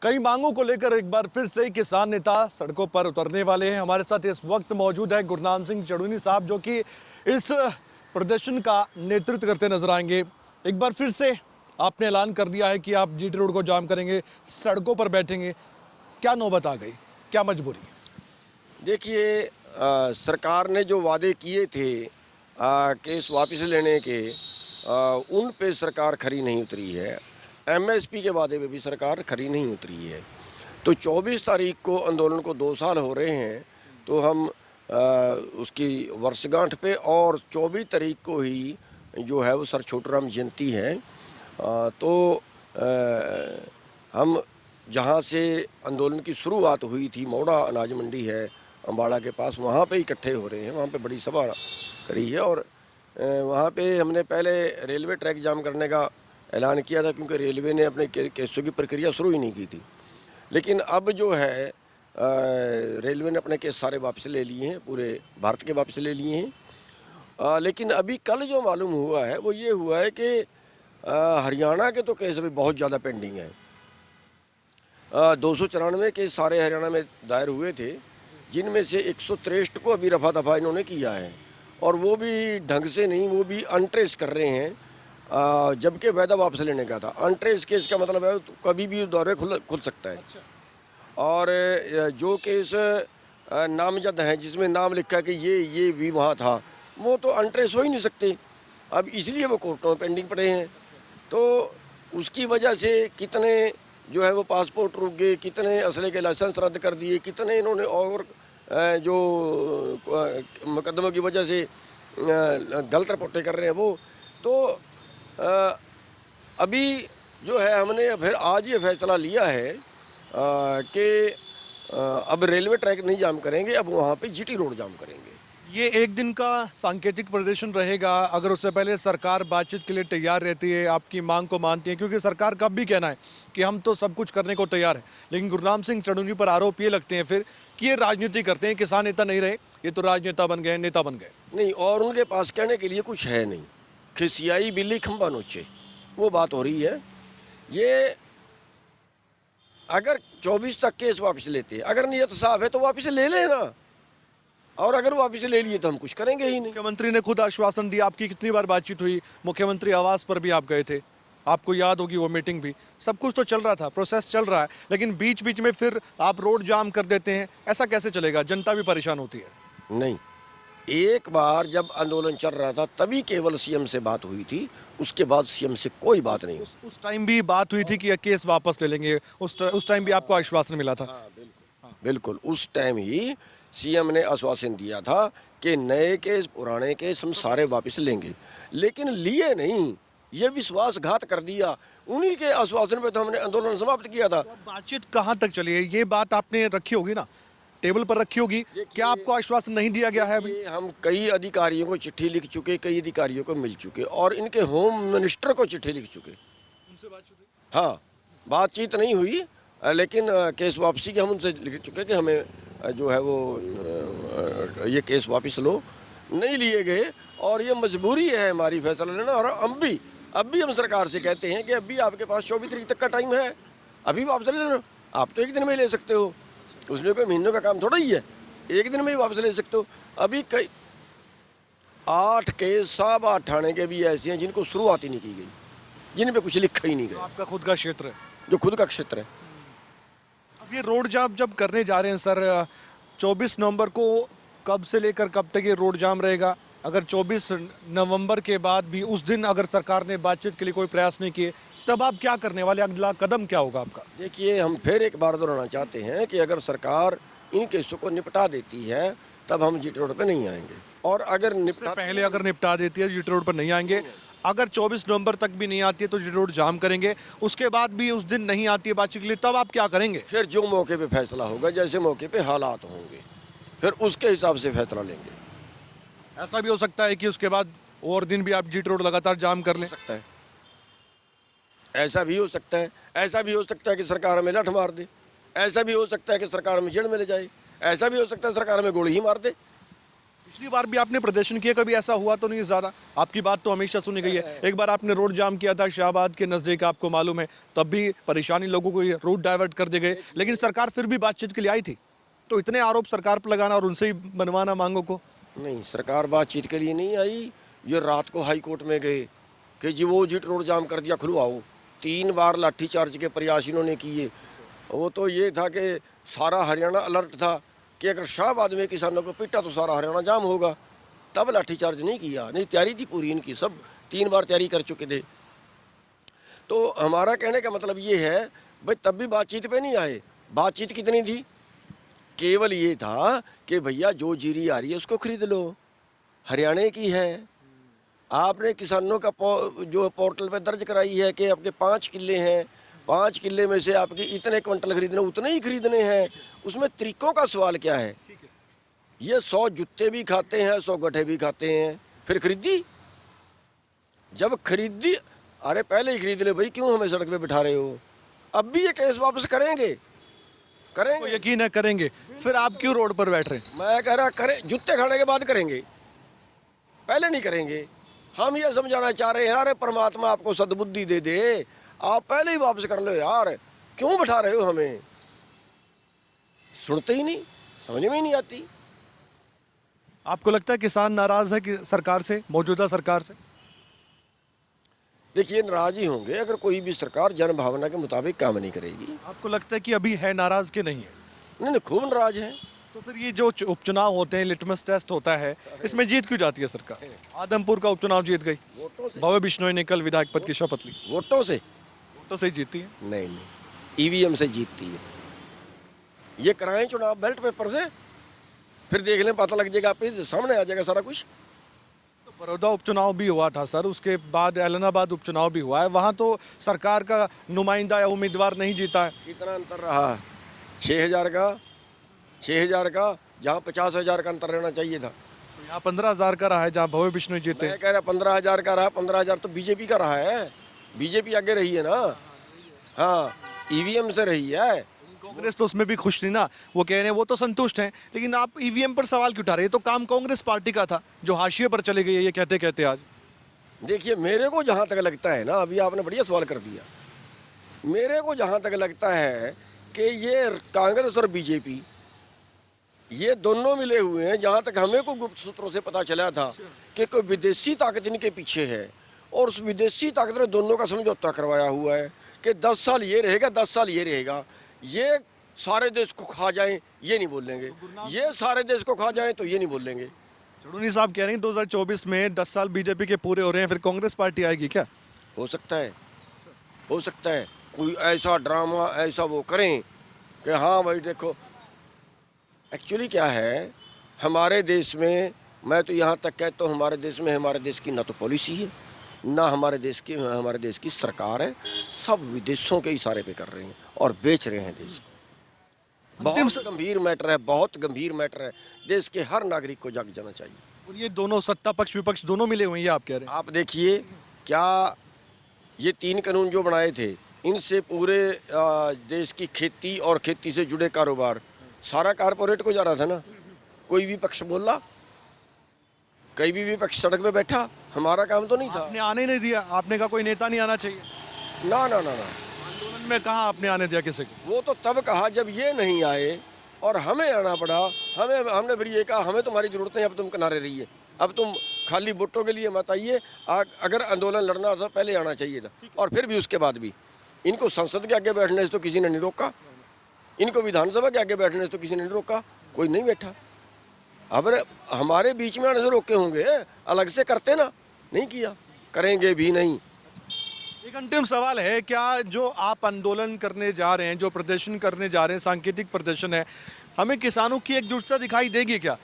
कई मांगों को लेकर एक बार फिर से किसान नेता सड़कों पर उतरने वाले हैं। हमारे साथ इस वक्त मौजूद है गुरनाम सिंह चड़ूनी साहब, जो कि इस प्रदर्शन का नेतृत्व करते नजर आएंगे। एक बार फिर से आपने ऐलान कर दिया है कि आप जीटी रोड को जाम करेंगे, सड़कों पर बैठेंगे। क्या नौबत आ गई, क्या मजबूरी? देखिए, सरकार ने जो वादे किए थे केस वापस लेने के, उन पे सरकार खरी नहीं उतरी है। एमएसपी के वादे पे भी सरकार खरी नहीं उतरी है। तो 24 तारीख को आंदोलन को 2 साल हो रहे हैं, तो हम उसकी वर्षगांठ पे और 24 तारीख को ही जो है वो सर छोटूराम जयंती है। तो हम जहाँ से आंदोलन की शुरुआत हुई थी, मोड़ा अनाज मंडी है अम्बाड़ा के पास, वहाँ पे इकट्ठे हो रहे हैं। वहाँ पे बड़ी सभा करी है और वहाँ पे हमने पहले रेलवे ट्रैक जाम करने का ऐलान किया था, क्योंकि रेलवे ने अपने केसों की प्रक्रिया शुरू ही नहीं की थी। लेकिन अब जो है रेलवे ने अपने केस सारे वापस ले लिए हैं, पूरे भारत के वापस ले लिए हैं। लेकिन अभी कल जो मालूम हुआ है वो ये हुआ है कि हरियाणा के तो केस अभी बहुत ज़्यादा पेंडिंग है। 294 केस सारे हरियाणा में दायर हुए थे, जिनमें से 163 को अभी रफा दफा इन्होंने किया है, और वो भी ढंग से नहीं, वो भी अनट्रेस कर रहे हैं, जबकि वायदा वापस लेने का था। अनट्रेस केस का मतलब है तो कभी भी दौरे खुल सकता है। और जो केस नामजद हैं, जिसमें नाम लिखा है कि ये भी वहाँ था, वो तो अनट्रेस हो ही नहीं सकते। अब इसलिए वो कोर्टों में पेंडिंग पड़े हैं। तो उसकी वजह से कितने जो है वो पासपोर्ट रुक गए, कितने असले के लाइसेंस रद्द कर दिए, कितने इन्होंने और जो मुकदमों की वजह से गलत रिपोर्टें कर रहे हैं वो। तो अभी जो है हमने फिर आज ये फैसला लिया है कि अब रेलवे ट्रैक नहीं जाम करेंगे, अब वहाँ पे जीटी रोड जाम करेंगे। ये एक दिन का सांकेतिक प्रदर्शन रहेगा। अगर उससे पहले सरकार बातचीत के लिए तैयार रहती है, आपकी मांग को मानती है, क्योंकि सरकार का भी कहना है कि हम तो सब कुछ करने को तैयार है, लेकिन गुरनाम सिंह चड़ूनी पर आरोप ये लगते हैं फिर कि ये राजनीति करते हैं, किसान नेता नहीं रहे, ये तो राजनेता बन गए, नेता बन गए। नहीं, और उनके पास कहने के लिए कुछ है नहीं। खिसियाई बिल्ली खंबा नोचे, वो बात हो रही है। ये अगर 24 तक केस वापस लेते, अगर नियत साफ है तो वापस ले लेना, और अगर वापस ले लिए तो हम कुछ करेंगे ही नहीं। मुख्यमंत्री ने खुद आश्वासन दिया। आपकी कितनी बार बातचीत हुई, मुख्यमंत्री आवास पर भी आप गए थे, आपको याद होगी वो मीटिंग भी, सब कुछ तो चल रहा था, प्रोसेस चल रहा है, लेकिन बीच बीच में फिर आप रोड जाम कर देते हैं। ऐसा कैसे चलेगा? जनता भी परेशान होती है। नहीं, एक बार जब आंदोलन चल रहा था तभी केवल सीएम से बात हुई थी, उसके बाद सीएम से कोई बात नहीं। उस टाइम भी बात हुई थी कि केस वापस ले लेंगे, उस टाइम भी आपको आश्वासन मिला था? बिल्कुल, उस टाइम ही सीएम ने आश्वासन दिया था कि नए केस पुराने केस हम सारे वापस लेंगे, लेकिन लिए नहीं। ये विश्वासघात कर दिया। उन्हीं के आश्वासन पे तो हमने आंदोलन समाप्त किया था। तो बातचीत कहाँ तक चली है? ये बात आपने रखी होगी ना, टेबल पर रखी होगी। क्या आपको आश्वासन नहीं दिया गया है अभी? हम कई अधिकारियों को चिट्ठी लिख चुके, कई अधिकारियों को मिल चुके, और इनके होम मिनिस्टर को चिट्ठी लिख चुके। उनसे बातचीत हुई? हाँ, बातचीत नहीं हुई, लेकिन केस वापसी के हम उनसे लिख चुके कि हमें जो है वो ये केस वापस लो। नहीं लिए गए, और ये मजबूरी है हमारी फैसला लेना। और अब भी हम सरकार से कहते हैं कि अभी आपके पास 24 तारीख तक का टाइम है, अभी वापस ले लो। आप तो एक दिन में ले सकते हो, उसमें कोई महीनों का काम थोड़ा ही है, एक दिन में ही वापस ले सकते हो। अभी कई 8 केस सब 8 थाने के भी ऐसे हैं जिनको शुरुआत ही नहीं की गई, जिन पे कुछ लिखा ही नहीं गया। आपका खुद का क्षेत्र है? जो खुद का क्षेत्र है। अब ये रोड जाम जब करने जा रहे हैं सर, 24 नवंबर को कब से लेकर कब तक ये रोड जाम रहेगा? अगर 24 नवंबर के बाद भी उस दिन अगर सरकार ने बातचीत के लिए कोई प्रयास नहीं किए, तब आप क्या करने वाले? अगला कदम क्या होगा आपका? देखिए, हम फिर एक बार दोहराना चाहते हैं कि अगर सरकार इन केसों को निपटा देती है तब हम जीटी रोड पर नहीं आएंगे, और अगर पहले अगर निपटा देती है जीटी रोड पर नहीं आएंगे। अगर 24 नवंबर तक भी नहीं आती है तो जीटी रोड जाम करेंगे। उसके बाद भी उस दिन नहीं आती है बातचीत के लिए, तब आप क्या करेंगे? फिर जो मौके पे फैसला होगा, जैसे मौके पे हालात होंगे, फिर उसके हिसाब से फैसला लेंगे। ऐसा भी हो सकता है कि उसके बाद और दिन भी आप जीटी रोड लगातार जाम कर लें? सकता है, ऐसा भी हो सकता है। ऐसा भी हो सकता है कि सरकार हमें लठ मार दे, ऐसा भी हो सकता है कि सरकार हमें जेल में ले जाए, ऐसा भी हो सकता है सरकार हमें गोली ही मार दे। पिछली बार भी आपने प्रदर्शन किया, कभी ऐसा हुआ तो नहीं ज़्यादा? आपकी बात तो हमेशा सुनी गई है। एक बार आपने रोड जाम किया था शाहबाद के नज़दीक, आपको मालूम है, तब भी परेशानी लोगों को, ये रूट डाइवर्ट कर दिए गए, लेकिन सरकार फिर भी बातचीत के लिए आई थी। तो इतने आरोप सरकार पर लगाना और उनसे ही बनवाना मांगों को। नहीं, सरकार बातचीत के लिए नहीं आई। ये रात को हाई कोर्ट में गए कि जी वो जिट रोड जाम कर दिया, खुलवाओ। 3 बार लाठीचार्ज के प्रयास इन्होंने किए। वो तो ये था कि सारा हरियाणा अलर्ट था कि अगर शाहबाद में किसानों को पिटा तो सारा हरियाणा जाम होगा, तब लाठीचार्ज नहीं किया। नहीं, तैयारी थी पूरी इनकी, सब 3 बार तैयारी कर चुके थे। तो हमारा कहने का मतलब ये है भाई, तब भी बातचीत पे नहीं आए। बातचीत कितनी थी? केवल ये था कि भैया जो जीरी आ रही है उसको खरीद लो, हरियाणा की है। आपने किसानों का जो पोर्टल पे दर्ज कराई है कि आपके 5 किले हैं, 5 किले में से आपके इतने क्विंटल खरीदने, उतने ही खरीदने हैं। उसमें तरीकों का सवाल क्या है? ये 100 जूते भी खाते हैं, 100 गड्ढे भी खाते हैं, फिर खरीदी। जब खरीदी, अरे पहले ही खरीद ले भाई, क्यों हमें सड़क पे बिठा रहे हो? अब भी ये केस वापस करेंगे। तो यकीन है करेंगे, फिर आप क्यों रोड पर बैठ रहे हैं? मैं कह रहा करें, जूते खाने के बाद करेंगे, पहले नहीं करेंगे। हम ये समझाना चाह रहे हैं, अरे परमात्मा आपको सद्बुद्धि दे दे, आप पहले ही वापस कर लो यार, क्यों बिठा रहे हो हमें? सुनते ही नहीं, समझ में ही नहीं आती। आपको लगता है किसान नाराज है कि सरकार से, मौजूदा सरकार से? देखिए, नाराज ही होंगे अगर कोई भी सरकार जन भावना के मुताबिक काम नहीं करेगी। आपको लगता है कि अभी है नाराज के नहीं है? नहीं नहीं, खूब नाराज है। तो फिर ये जो उपचुनाव होते हैं, लिटमस टेस्ट होता है, इसमें जीत क्यों जाती है सरकार? आदमपुर का उपचुनाव जीत गई, वोटों से। भव्य बिश्नोई ने कल विधायक पद की शपथ ली। वोटों से तो सही जीती है? नहीं नहीं, ईवीएम से जीतती है। ये कराएं चुनाव बैलेट पेपर से, फिर देख लें, पता लग जाएगा, आप ही सामने आ जाएगा सारा कुछ। तो बड़ौदा उपचुनाव भी हुआ था सर, उसके बाद ऐलनाबाद उपचुनाव भी हुआ है, वहाँ तो सरकार का नुमाइंदा या उम्मीदवार नहीं जीता है। कितना अंतर रहा? 6,000 का, 6,000 का, जहाँ 50,000 का अंतर रहना चाहिए था। तो यहाँ 15,000 का रहा है जहाँ भव्य बिश्नोई जीते। मैं कह रहा 15,000 का रहा। 15,000 तो बीजेपी का रहा है, बीजेपी आगे रही है ना। हाँ, ईवीएम से रही है। कांग्रेस तो उसमें भी खुश थी ना, वो कह रहे हैं वो तो संतुष्ट हैं, लेकिन आप ईवीएम पर सवाल क्यों उठा रहे हैं? ये तो काम कांग्रेस पार्टी का था जो हाशिए पर चले गई है, ये कहते कहते आज। देखिए, मेरे को जहाँ तक लगता है ना, अभी आपने बढ़िया सवाल कर दिया, मेरे को जहाँ तक लगता है कि ये कांग्रेस और बीजेपी ये दोनों मिले हुए हैं। जहाँ तक हमें को गुप्त सूत्रों से पता चला था कि कोई विदेशी ताकत इनके पीछे है, और उस विदेशी ताकत ने दोनों का समझौता करवाया हुआ है कि 10 साल ये रहेगा, 10 साल ये रहेगा। ये सारे देश को खा जाएं, ये नहीं बोलेंगे, ये सारे देश को खा जाएं तो ये नहीं बोलेंगे। चढ़ूनी साहब कह रहे हैं 2024 में 10 साल बीजेपी के पूरे हो रहे हैं, फिर कांग्रेस पार्टी आएगी क्या? हो सकता है, हो सकता है कोई ऐसा ड्रामा ऐसा वो करें कि हाँ भाई देखो। एक्चुअली क्या है, हमारे देश में, मैं तो यहाँ तक कहता हूँ, हमारे देश में, हमारे देश की ना तो पॉलिसी है, ना हमारे देश की सरकार है। सब विदेशों के इशारे पे कर रहे हैं और बेच रहे हैं देश को। बहुत गंभीर मैटर है, बहुत गंभीर मैटर है। देश के हर नागरिक को जाग जाना चाहिए। और ये दोनों सत्ता पक्ष विपक्ष दोनों मिले हुए हैं, ये आप कह रहे हैं? आप देखिए, क्या ये 3 कानून जो बनाए थे, इनसे पूरे देश की खेती और खेती से जुड़े कारोबार सारा कारपोरेट को जा रहा था ना। कोई भी पक्ष बोला, कहीं भी विपक्ष सड़क पे बैठा, हमारा काम तो नहीं था। आपने आने नहीं दिया, आपने कहा कोई नेता नहीं आना चाहिए। ना ना ना ना, आंदोलन में कहाँ आपने आने दिया किसी को? वो तो तब कहा जब ये नहीं आए और हमें आना पड़ा। हमने फिर ये कहा, हमें तुम्हारी जरूरत नहीं, अब तुम किनारे रहिए, अब तुम खाली वोटों के लिए मत आइए। अगर आंदोलन लड़ना था पहले आना चाहिए था। और फिर भी उसके बाद भी इनको संसद के आगे बैठने से तो किसी ने नहीं रोका, इनको विधानसभा के आगे बैठने से तो किसी ने नहीं रोका, कोई नहीं बैठा। अब हमारे बीच में आने से रोके होंगे, अलग से करते ना, नहीं किया, करेंगे भी नहीं। एक अंतिम सवाल है, क्या जो आप आंदोलन करने जा रहे हैं, जो प्रदर्शन करने जा रहे हैं, सांकेतिक प्रदर्शन है, हमें किसानों की एकजुटता दिखाई देगी क्या?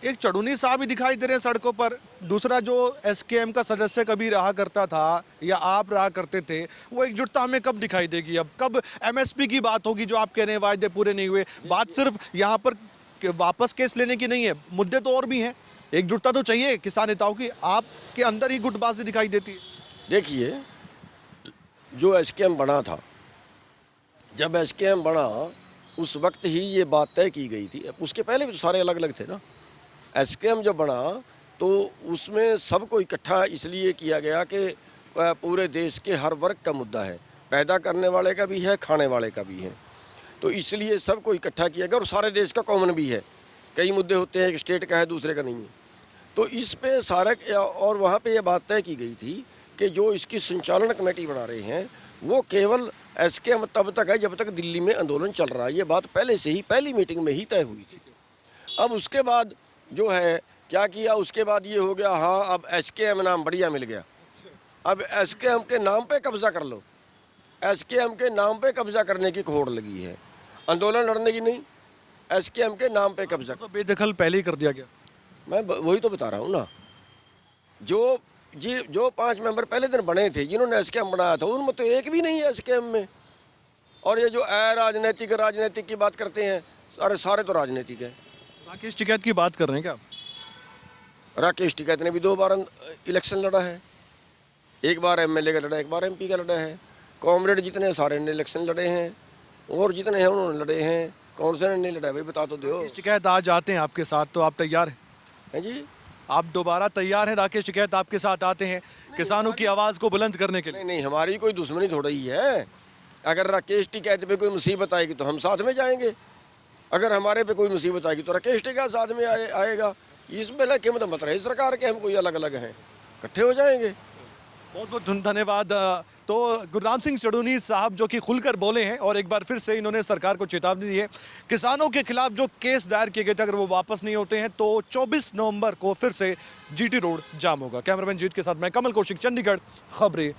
एक चढ़ूनी साहब ही दिखाई दे रहे हैं सड़कों पर, दूसरा जो एसकेएम का सदस्य कभी रहा करता था या आप रहा करते थे, वो एकजुटता हमें कब दिखाई देगी? अब कब एमएसपी की बात होगी जो आप कह रहे हैं वायदे पूरे नहीं हुए? बात सिर्फ यहाँ पर वापस केस लेने की नहीं है, मुद्दे तो और भी हैं। एकजुटता तो चाहिए किसान नेताओं की, आपके अंदर ही गुटबाजी दिखाई देती है। देखिए, जो एसकेएम बना था, जब एसकेएम बना उस वक्त ही ये बात तय की गई थी। उसके पहले भी तो सारे अलग अलग थे ना। एसकेएम जब बना तो उसमें सबको इकट्ठा इसलिए किया गया कि पूरे देश के हर वर्ग का मुद्दा है, पैदा करने वाले का भी है, खाने वाले का भी है, तो इसलिए सबको इकट्ठा किया गया और सारे देश का कॉमन भी है। कई मुद्दे होते हैं, एक स्टेट का है दूसरे का नहीं है, तो इस पे सारा और वहाँ पे ये बात तय की गई थी कि जो इसकी संचालन कमेटी बना रहे हैं वो केवल एसकेएम तब तक है जब तक दिल्ली में आंदोलन चल रहा है। ये बात पहले से ही पहली मीटिंग में ही तय हुई थी। अब उसके बाद जो है क्या किया, उसके बाद ये हो गया, हाँ अब एसकेएम नाम बढ़िया मिल गया, अब एसकेएम के नाम पे कब्जा कर लो। एसकेएम के नाम पे कब्जा करने की होड़ लगी है, आंदोलन लड़ने की नहीं, एसकेएम के नाम पे कब्जा। तो बेदखल पहले ही कर दिया गया। मैं वही तो बता रहा हूँ ना, जो 5 मेंबर पहले दिन बने थे जिन्होंने एसकेएम बनाया था उनमें तो एक भी नहीं है एसकेएम में। और ये जो राजनीतिक की बात करते हैं, सारे तो राजनीतिक है। राकेश टिकैत की बात कर रहे हैं क्या? राकेश टिकैत ने भी 2 बार इलेक्शन लड़ा है, एक बार एमएलए का लड़ा, एक बार एमपी का लड़ा है। कॉमरेड जितने सारे ने इलेक्शन लड़े हैं और जितने हैं उन्होंने लड़े हैं, कौन से ने नहीं लड़ा भाई बता तो दो। राकेश टिकैत आज आते हैं आपके साथ तो आप तैयार हैं जी? आप दोबारा तैयार हैं? राकेश टिकैत आपके साथ आते हैं किसानों की आवाज़ को बुलंद करने के लिए? नहीं, हमारी कोई दुश्मनी थोड़ा ही है। अगर राकेश टिकैत पे कोई मुसीबत आएगी तो हम साथ में जाएंगे, अगर हमारे पे कोई मुसीबत आएगी तो राकेश टिकैत साथ में आएगा। इसमें लगे मत रहे सरकार के, हम कोई अलग अलग हैं, इकट्ठे हो जाएंगे। बहुत बहुत धन्यवाद। तो गुरनाम सिंह चड़ूनी साहब जो कि खुलकर बोले हैं और एक बार फिर से इन्होंने सरकार को चेतावनी दी है, किसानों के खिलाफ जो केस दायर किए गए थे अगर वो वापस नहीं होते हैं तो 24 नवंबर को फिर से जीटी रोड जाम होगा। कैमरामैन जीत के साथ मैं कमल कौशिक, चंडीगढ़ खबरें।